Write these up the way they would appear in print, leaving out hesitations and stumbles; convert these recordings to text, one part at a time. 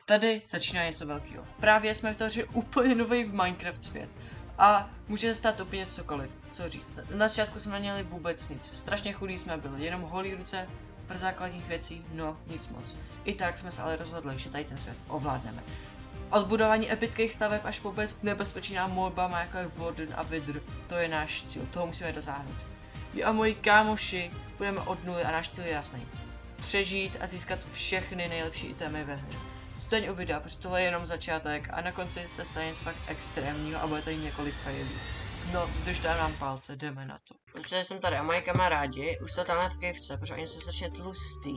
Tady začíná něco velkého. Právě jsme vytvořili úplně nový Minecraft svět. A může se stát úplně cokoliv, co říct. Na začátku jsme neměli vůbec nic. Strašně chudí jsme byli, jenom holí ruce, pro základních věcí, no nic moc. I tak jsme se ale rozhodli, že tady ten svět ovládneme. Od budování epických staveb až po bez nebezpečná mobama, jako je Warden a Wither, to je náš cíl, toho musíme dosáhnout. Já a moji kámoši budeme od nuly a náš cíl je jasný. Přežít a získat všechny nejlepší itemy ve hře. Zůstaň u videa, protože tohle je jenom začátek a na konci se stane něco fakt extrémního a bude tady několik failů. No, když tam mám palce, jdeme na to. Protože jsem tady a moji kamarádi už jsou tam v kejvce, protože oni jsou strašně tlustý.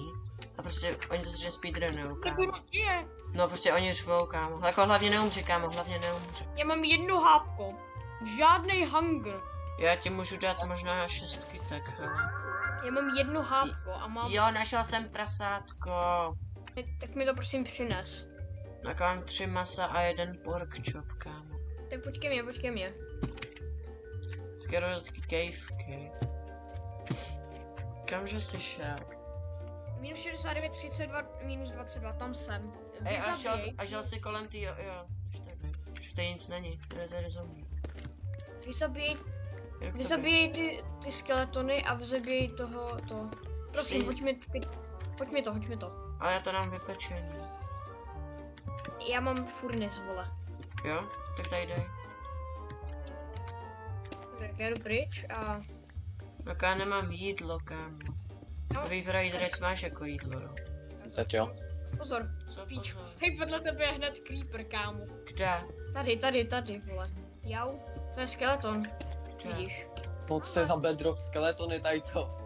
A prostě oni to strašně speedrunují, kámo. No prostě oni řvou, kámo. Jako hlavně neumře, kámo, hlavně neumře. Já mám jedno hápko. Žádnej hunger. Já ti můžu dát možná 6 kytek, hele. Já mám jedno hápko a mám... Jo, našel jsem prasátko. Tak mi to prosím přines. Tak mám 3 masa a 1 pork chop, kámo. Tak počkej mě. Tak jdu do taky kejvky. Kamže jsi šel? Minus 69, 32, minus 22, tam jsem. Ej, a žel jsi kolem ty, jo, už tady nic není, tady zombie. Vyzabíjej ty skeletony a vyzabíjej toho. Prosím, hoď mi to. Ale já to dám vypečení. Já mám furnace, vole. Jo? Tak tady dej. Tak já jdu pryč a... Tak já nemám jídlo, kámo. No. Vyvrajderec máš jako jídlo, jo? Tak jo. Pozor, píču. Hej, vedle tebe je hned creeper, kámo. Kde? Tady, vole. Jau, to je skeleton. Kde? Vidíš. Moc se za bedrock skeletony tady to.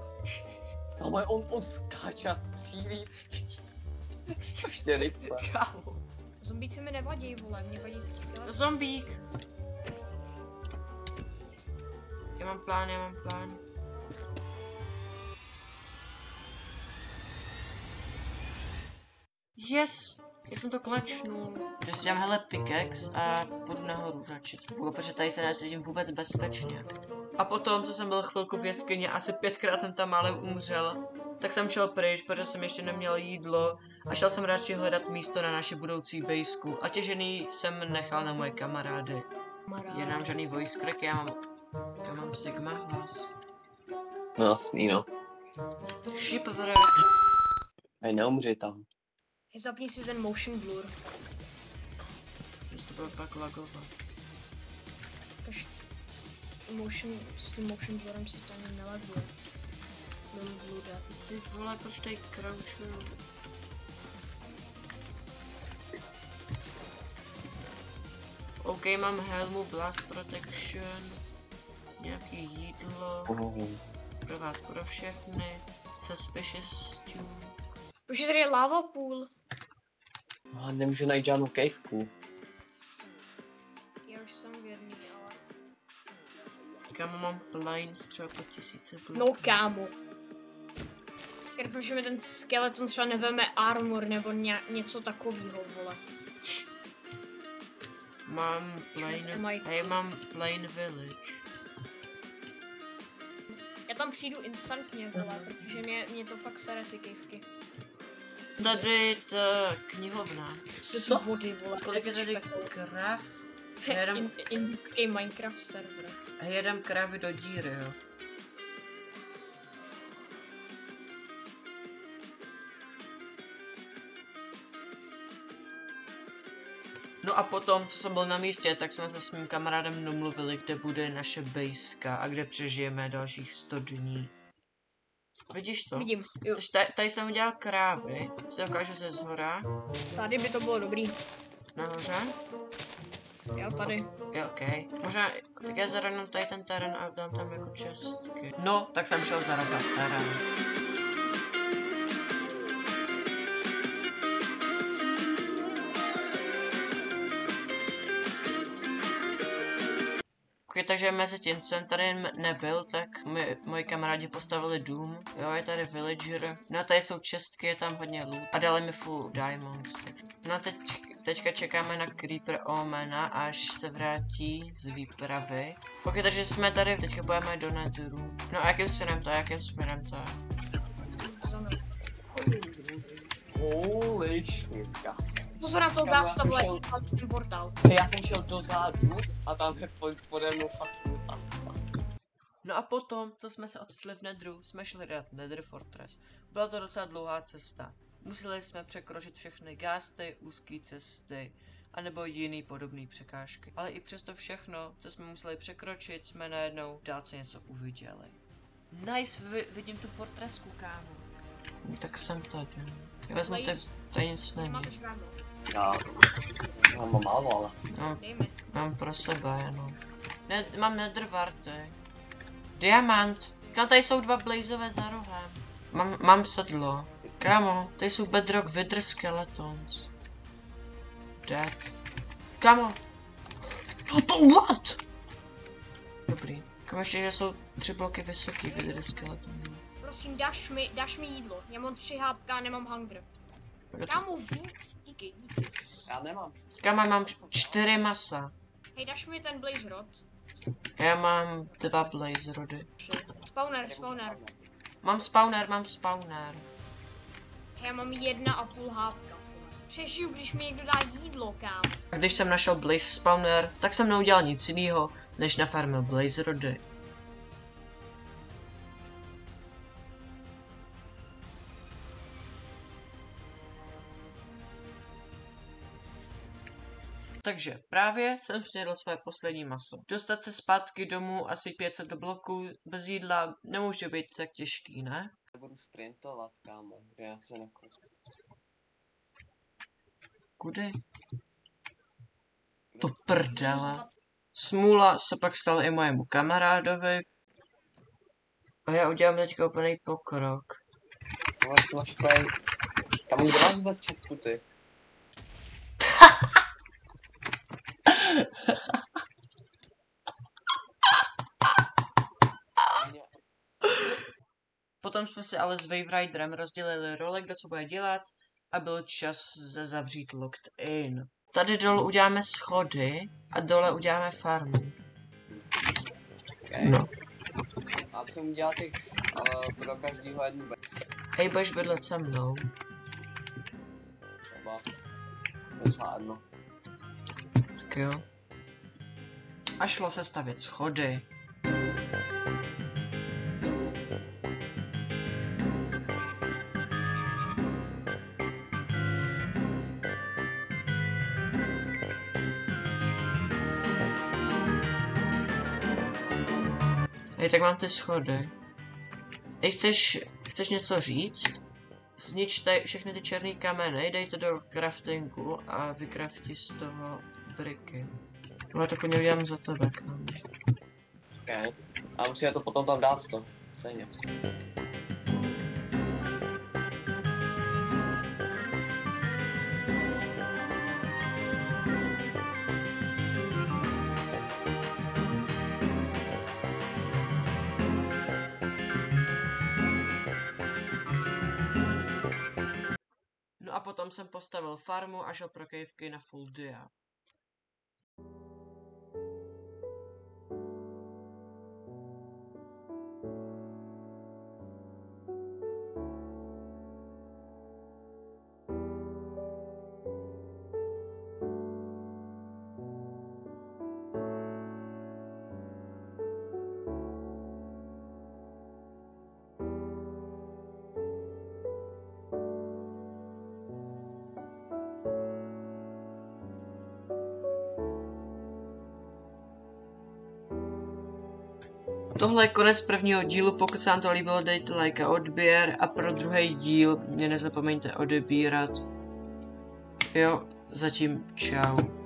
Ale on skáče a střílí. Strašně rychle. Kámo. Zombíci mi nevadí, vole, mě vadí ty skeletony. Zombík. Já mám plán. Yes! Já jsem to klačnul. Já si dám hele pickaxe a půjdu nahoru radši, protože tady se necítím vůbec bezpečně. A potom, co jsem byl chvilku v jeskyni, asi 5krát jsem tam málem umřel, tak jsem šel pryč, protože jsem ještě neměl jídlo a šel jsem radši hledat místo na naši budoucí bejsku. A těžený jsem nechal na moje kamarády. Já nám žádný voice crack, já mám Sigma hlas. No jasný, no. Shipwreck. Hej, neumři tam. Zapni si ten motion blur. Že to bylo pak lagovat. S tím motion blurem si to ani nelaguje. Ty vole, proč tady crouchuju? OK, mám helmu, blast protection, nějaký jídlo, pro vás, pro všechny, suspicious stew. Už je tady lava pool. No, nemůžu najít žádnou caveku. Já už jsem věrný, ale... Kámo, mám plains třeba po 1000 bloků. No kámo. Já doufám, že mi ten skeleton třeba neveme armor nebo něco takového, vole. Mám plain village. Já tam přijdu instantně, vole, protože mě to fakt sere ty kejvky. Tady ta knihovna. Co? Vody, vole. Kolik je tady krav? Indický Minecraft server. A jedem krávy do díry, jo. No a potom, co jsem byl na místě, tak jsme se s mým kamarádem domluvili, kde bude naše bejska a kde přežijeme dalších 100 dní. Vidíš to? Vidím, jo. Tady jsem udělal krávy, si to ukážu ze zhora. Tady by to bylo dobrý. Nahoře? Jo, tady. Jo, okej. Možná, tak já zarovnám tady ten terén a dám tam jako čestky. No, tak jsem šel zarovnat terén. Takže mezi tím, co jsem tady nebyl, tak moji kamarádi postavili dům. Jo, je tady villager. No a tady jsou čestky, je tam hodně loot. A dali mi full diamond. No teďka čekáme na Creeper Omena, až se vrátí z výpravy. Ok, takže jsme tady, teďka budeme do Netheru. No a jakým směrem to? Holy shit, Pozor na to, Kámo, dá já se tam jsem šel- ten portál. Já jsem šel dozadu a tam je pode mnou fucking No a potom, co jsme se odstli v Nedru, jsme šli hledat Nether Fortress. Byla to docela dlouhá cesta. Museli jsme překročit všechny gásty, úzké cesty, anebo jiný podobné překážky. Ale i přesto všechno, co jsme museli překročit, jsme najednou v dálce něco uviděli. Nice, vidím tu fortresku, kámo. No, tak jsem tady. Já vezmu tady nic není. Nemáte žrádlo. Já mám málo, ale... No, Dejme. mám pro sebe jenom. Ne, mám Nether Warty. Diamant. Kam tady jsou dva blazové za rohem. Mám sedlo. Kámo, tady jsou bedrock wither skeletons. Dead. Kámo. To what? Dobrý. Kámo, ještě, že jsou 3 bloky vysoký wither skeleton. Prosím, dáš mi jídlo. Já mám 3 hápka a nemám hunger. Kámo, víc. Díky. Já nemám. Kámo, mám 4 masa. Hej, dáš mi ten blaze rod. Já mám 2 blaze rody. Spawner. Mám spawner. Já mám 1,5 hápka. Přežiju, když mi někdo dá jídlo, kámo. A když jsem našel blaze spawner, tak jsem neudělal nic jiného, než nafarmil blaze rody. Takže právě jsem snědl své poslední maso. Dostat se zpátky domů asi 500 bloků bez jídla nemůže být tak těžký, ne? Budu sprintovat, kámo, já se nekoukám. Kudy? To prdele. Smůla se pak stala i mojemu kamarádovi. A já udělám teďka úplný pokrok. Kam kdo vás vůbec četku, ty? Potom jsme si ale s Wave Riderem rozdělili role, kdo co bude dělat a byl čas zavřít Locked In. Tady dolů uděláme schody a dole uděláme farmu. Okay. No. A co udělat ty pro každýho jednu Hej, budeš vedle se mnou. třeba. Nezvládnu. Tak jo. A šlo se stavět schody. Hej, tak mám ty schody. Hej, chceš něco říct? Zničte všechny ty černé kameny, dej to do craftingu a vykrafti z toho briky. No tak to udělám za tebe, kámo. Okay. A musíme to potom tam dát to. Stejně. No a potom jsem postavil farmu a šel pro kejvky na full dia. Tohle je konec prvního dílu, pokud se vám to líbilo, dejte like a odběr a pro druhý díl mě nezapomeňte odebírat. Jo, zatím čau.